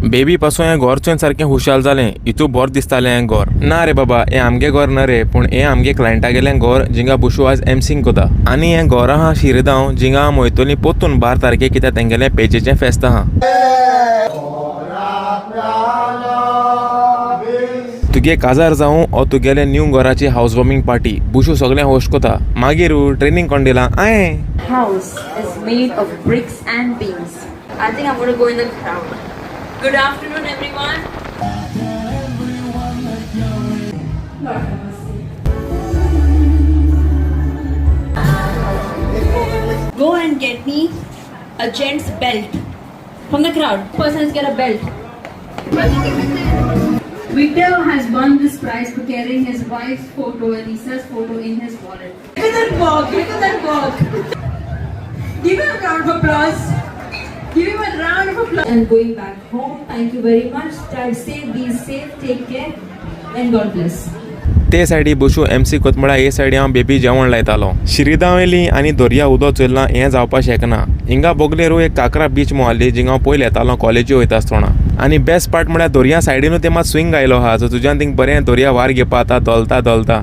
Baby पासून हें गोर चोवन सारकें हुशाल जालें इतू बोर दिसतालें हें गोर ना रे बाबा हें आमगे गोर ना रे पूण हें आमगे क्लायंटा गेलें गोर जिंगा बुशू आज एमसींग कोता आनी हें गोर आहा शिरगांव जिंगा मोयतोली पोत्तून 12 तारखेक कित्याक तेंगेलें पेजेचें फेस्त आहा तुगे काजार जावं ओ तुगेले न्यू घराची हाऊस वॉर्मिंग पार्टी बुशू सगळें होस्ट कोता मागीर ट्रेनिंग कोण दिलां हांवें House is made of bricks and beams. I think I'm going to go in the crowd. Good afternoon, everyone. Go and get me a gent's belt from the crowd. Persons get a belt. Victor has won this prize for carrying his wife's photo and Lisa's photo in his wallet. Look at that walk. Look at that walk. Give him a round of applause. Give him a round of applause. And going back home, thank you very much. Drive safe, be safe, take care, and God bless. ते सायडी बुशू MC कोतमळा हे सायडी हांव baby जेवण लायतालो शिरिदां वयली आनी दर्या उदक चोयलां हें जावपा शकना हिंगा बोगलेरू एक काकरा बीच मोहाली जिंगा हांव पयलीं येतालो कॉलेजी वयता आसतना आनी बेस्ट पार्ट म्हळ्यार दर्या सायडीनूच ते मात स्विंग आयलो आहा सो तुज्यान थिंग बरें दर्या वार घेवपा जाता दोलता